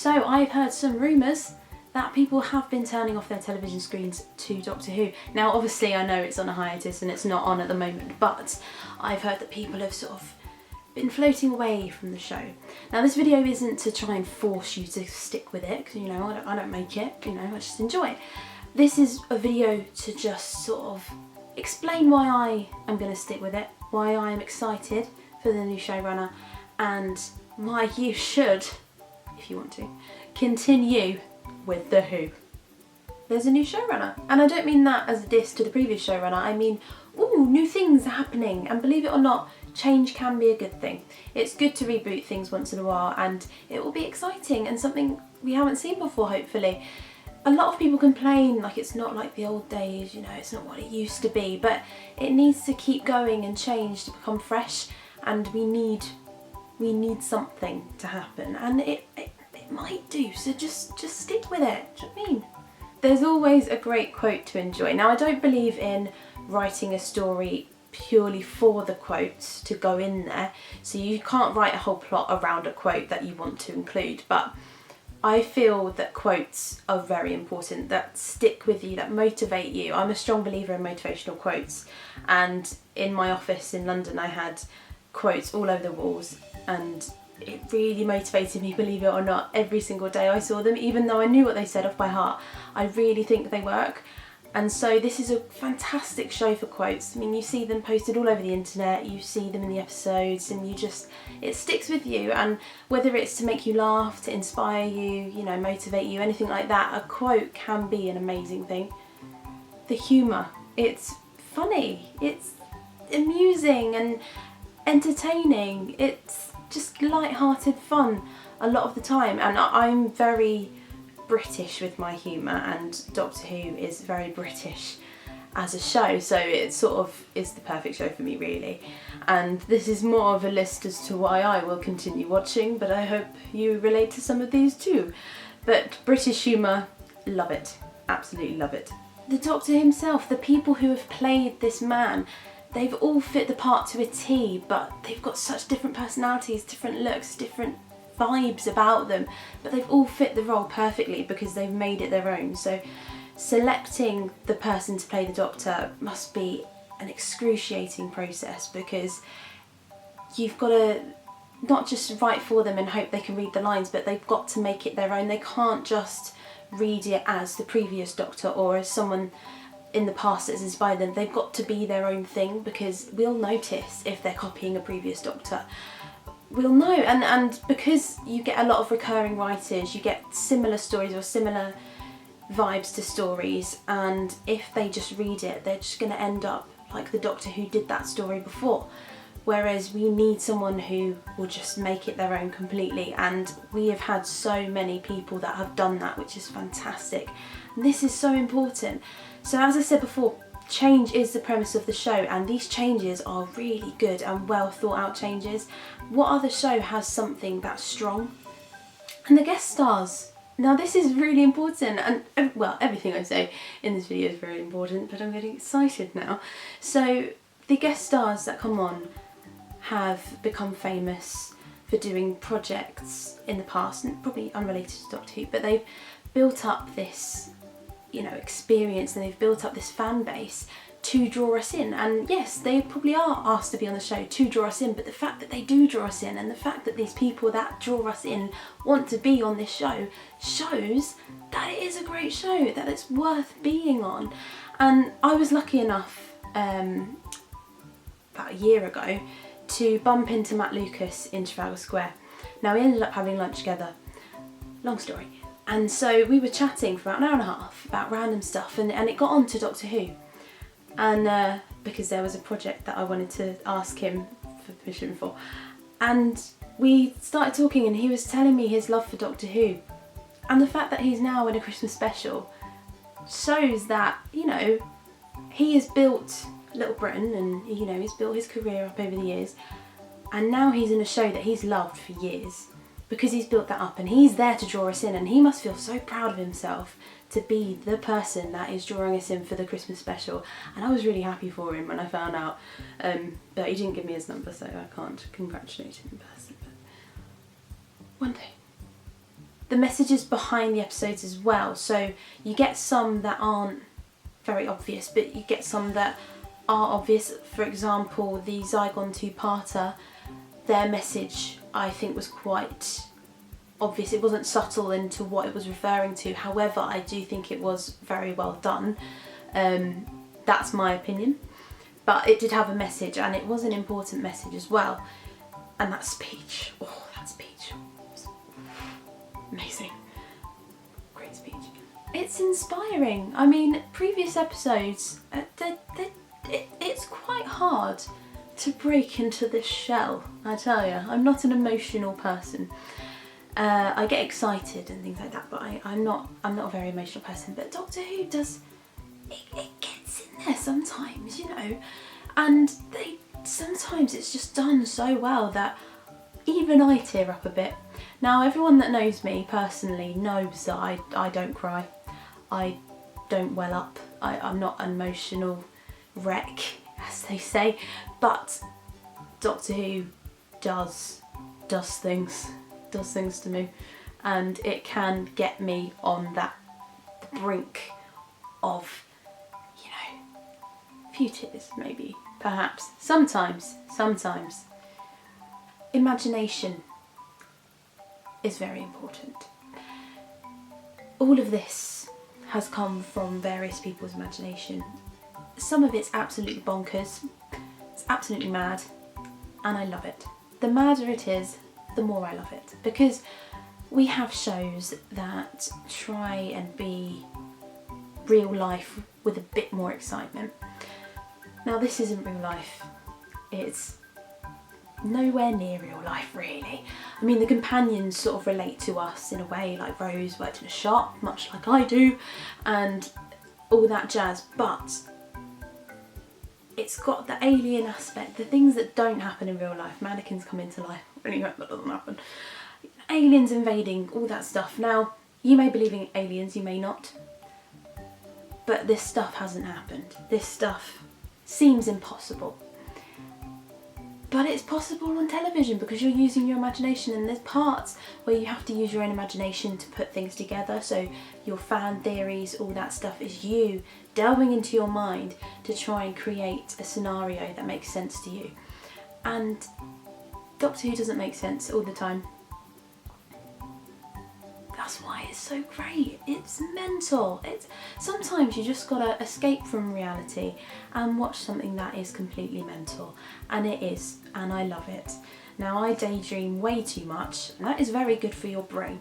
So I've heard some rumours that people have been turning off their television screens to Doctor Who. Now obviously I know it's on a hiatus and it's not on at the moment, but I've heard that people have sort of been floating away from the show. Now this video isn't to try and force you to stick with it, because you know, I don't make it, you know, I just enjoy it. This is a video to just sort of explain why I am going to stick with it, why I am excited for the new showrunner, and why you should, if you want to, continue with the Who. There's a new showrunner, and I don't mean that as a diss to the previous showrunner. I mean, ooh, new things are happening, and believe it or not, change can be a good thing. It's good to reboot things once in a while, and it will be exciting and something we haven't seen before, hopefully. A lot of people complain like it's not like the old days, you know, it's not what it used to be, but it needs to keep going and change to become fresh, and we need something to happen, and it might do, so just stick with it. Do you know what I mean? There's always a great quote to enjoy. Now I don't believe in writing a story purely for the quotes to go in there, so you can't write a whole plot around a quote that you want to include, but I feel that quotes are very important, that stick with you, that motivate you. I'm a strong believer in motivational quotes, and in my office in London I had quotes all over the walls, and it really motivated me, believe it or not. Every single day I saw them, even though I knew what they said off by heart. I really think they work, and so this is a fantastic show for quotes. I mean, you see them posted all over the internet, you see them in the episodes, and it sticks with you, and whether it's to make you laugh, to inspire you, you know, motivate you, anything like that, a quote can be an amazing thing. The humour, it's funny, it's amusing and entertaining, it's just light-hearted fun a lot of the time, and I'm very British with my humour, and Doctor Who is very British as a show, so it sort of is the perfect show for me, really. And this is more of a list as to why I will continue watching, but I hope you relate to some of these too. But British humour, love it, absolutely love it. The Doctor himself, the people who have played this man, they've all fit the part to a T, but they've got such different personalities, different looks, different vibes about them, but they've all fit the role perfectly because they've made it their own. So selecting the person to play the Doctor must be an excruciating process, because you've got to not just write for them and hope they can read the lines, but they've got to make it their own. They can't just read it as the previous Doctor or as someone in the past that's inspired them. They've got to be their own thing, because we'll notice if they're copying a previous Doctor. We'll know, and because you get a lot of recurring writers, you get similar stories or similar vibes to stories, and if they just read it, they're just going to end up like the Doctor who did that story before. Whereas we need someone who will just make it their own completely, and we have had so many people that have done that, which is fantastic. And this is so important. So as I said before, change is the premise of the show, and these changes are really good and well thought out changes. What other show has something that strong? And the guest stars. Now this is really important, and well, everything I say in this video is very important, but I'm getting excited now. So the guest stars that come on have become famous for doing projects in the past, and probably unrelated to Doctor Who, but they've built up this, you know, experience, and they've built up this fan base to draw us in. And yes, they probably are asked to be on the show to draw us in, but the fact that they do draw us in, and the fact that these people that draw us in want to be on this show, shows that it is a great show, that it's worth being on. And I was lucky enough about a year ago to bump into Matt Lucas in Trafalgar Square. Now we ended up having lunch together, long story. And so we were chatting for about an hour and a half about random stuff, and it got on to Doctor Who. And because there was a project that I wanted to ask him for permission for. And we started talking, and he was telling me his love for Doctor Who. And the fact that he's now in a Christmas special shows that, you know, he has built Little Britain, and, you know, he's built his career up over the years. And now he's in a show that he's loved for years, because he's built that up, and he's there to draw us in, and he must feel so proud of himself to be the person that is drawing us in for the Christmas special. And I was really happy for him when I found out, but he didn't give me his number, so I can't congratulate him in person. But one day, the messages behind the episodes as well. So you get some that aren't very obvious, but you get some that are obvious. For example, the Zygon two-parter, their message I think was quite obvious. It wasn't subtle into what it was referring to. However, I do think it was very well done. That's my opinion. But it did have a message, and it was an important message as well. And that speech, oh, that speech was amazing. Great speech. It's inspiring. I mean, previous episodes, it's quite hard to break into this shell, I tell you. I'm not an emotional person. I get excited and things like that, but I'm not a very emotional person. But Doctor Who does, it gets in there sometimes, you know, and sometimes it's just done so well that even I tear up a bit. Now, everyone that knows me personally knows that I don't cry. I don't well up. I'm not an emotional wreck, as they say, but Doctor Who does things to me, and it can get me on the brink of, you know, a few tears maybe, perhaps. Sometimes. Imagination is very important. All of this has come from various people's imagination. Some of it's absolutely bonkers, it's absolutely mad, and I love it. The madder it is, the more I love it, because we have shows that try and be real life with a bit more excitement. Now, this isn't real life. It's nowhere near real life, really. I mean, the companions sort of relate to us in a way, like Rose worked in a shop, much like I do, and all that jazz, but it's got the alien aspect, the things that don't happen in real life. Mannequins come into life, anyway, that doesn't happen. Aliens invading, all that stuff. Now, you may believe in aliens, you may not, but this stuff hasn't happened. This stuff seems impossible. But it's possible on television because you're using your imagination, and there's parts where you have to use your own imagination to put things together. So your fan theories, all that stuff is you delving into your mind to try and create a scenario that makes sense to you. And Doctor Who doesn't make sense all the time. That's why it's so great. It's mental. Sometimes you just gotta escape from reality and watch something that is completely mental, and it is, and I love it. Now, I daydream way too much, and that is very good for your brain.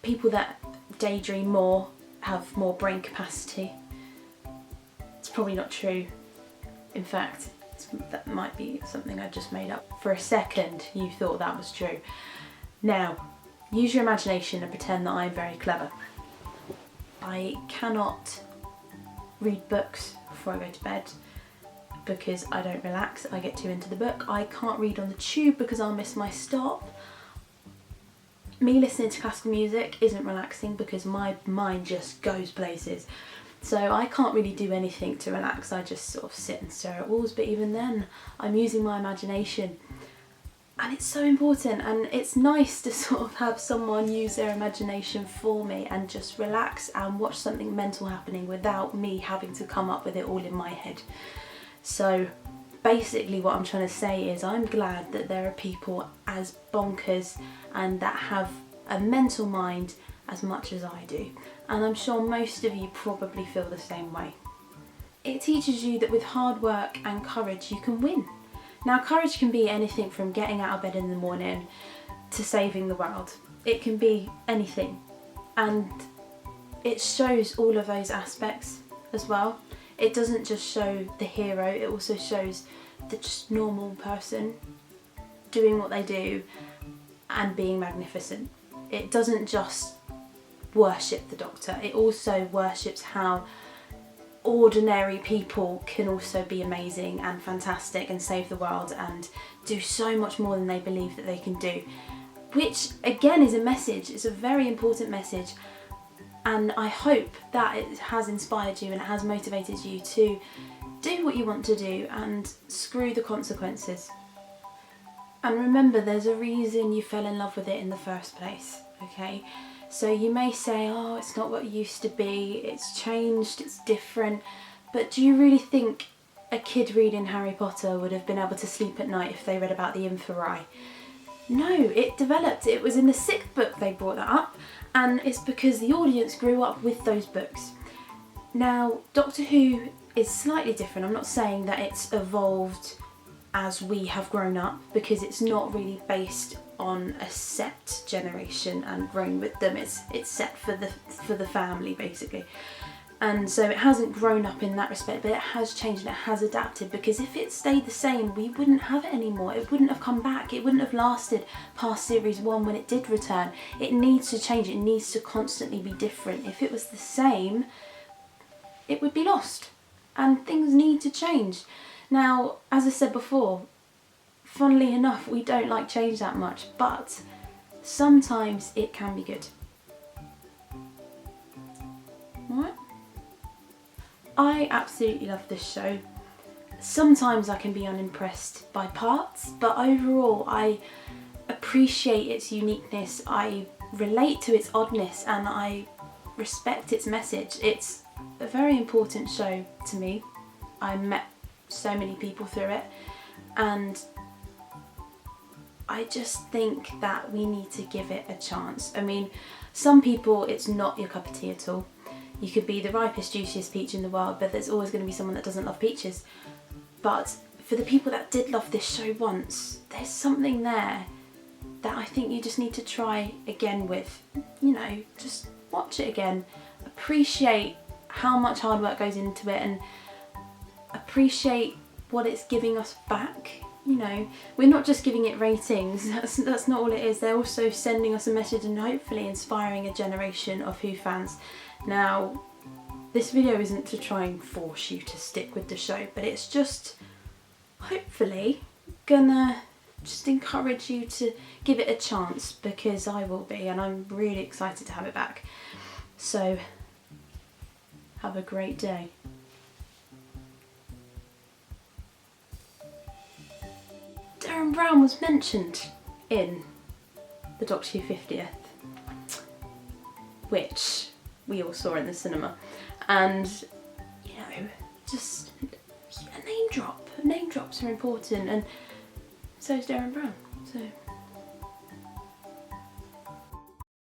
People that daydream more have more brain capacity. It's probably not true. In fact, that might be something I just made up. For a second, you thought that was true. Now, use your imagination and pretend that I'm very clever. I cannot read books before I go to bed because I don't relax. I get too into the book. I can't read on the tube because I'll miss my stop. Me listening to classical music isn't relaxing because my mind just goes places. So I can't really do anything to relax. I just sort of sit and stare at walls, but even then I'm using my imagination. And it's so important, and it's nice to sort of have someone use their imagination for me and just relax and watch something mental happening without me having to come up with it all in my head. So basically what I'm trying to say is I'm glad that there are people as bonkers and that have a mental mind as much as I do. And I'm sure most of you probably feel the same way. It teaches you that with hard work and courage you can win. Now, courage can be anything from getting out of bed in the morning to saving the world. It can be anything. And it shows all of those aspects as well. It doesn't just show the hero, it also shows the just normal person doing what they do and being magnificent. It doesn't just worship the Doctor, it also worships how ordinary people can also be amazing and fantastic and save the world and do so much more than they believe that they can do, which again is a message. It's a very important message, and I hope that it has inspired you and it has motivated you to do what you want to do and screw the consequences. And remember, there's a reason you fell in love with it in the first place, okay? So you may say, oh, it's not what it used to be, it's changed, it's different, but do you really think a kid reading Harry Potter would have been able to sleep at night if they read about the Inferi? No, it developed. It was in the 6th book they brought that up, and it's because the audience grew up with those books. Now, Doctor Who is slightly different. I'm not saying that it's evolved as we have grown up, because it's not really based on a set generation and grown with them. It's set for the family, basically. And so it hasn't grown up in that respect, but it has changed and it has adapted, because if it stayed the same, we wouldn't have it anymore. It wouldn't have come back. It wouldn't have lasted past series 1 when it did return. It needs to change. It needs to constantly be different. If it was the same, it would be lost, and things need to change. Now, as I said before, funnily enough, we don't like change that much, but sometimes it can be good. Alright? I absolutely love this show. Sometimes I can be unimpressed by parts, but overall I appreciate its uniqueness, I relate to its oddness, and I respect its message. It's a very important show to me. I met so many people through it, and I just think that we need to give it a chance. I mean, some people, it's not your cup of tea at all. You could be the ripest, juiciest peach in the world, but there's always going to be someone that doesn't love peaches. But for the people that did love this show once, there's something there that I think you just need to try again with. You know, just watch it again. Appreciate how much hard work goes into it, and appreciate what it's giving us back. You know, we're not just giving it ratings, that's not all it is. They're also sending us a message and hopefully inspiring a generation of Who fans. Now, this video isn't to try and force you to stick with the show, but it's just hopefully gonna just encourage you to give it a chance, because I will be, and I'm really excited to have it back. So, have a great day. Darren Brown was mentioned in the Doctor Who 50th, which we all saw in the cinema, and you know, just a name drop. Name drops are important, and so is Darren Brown. So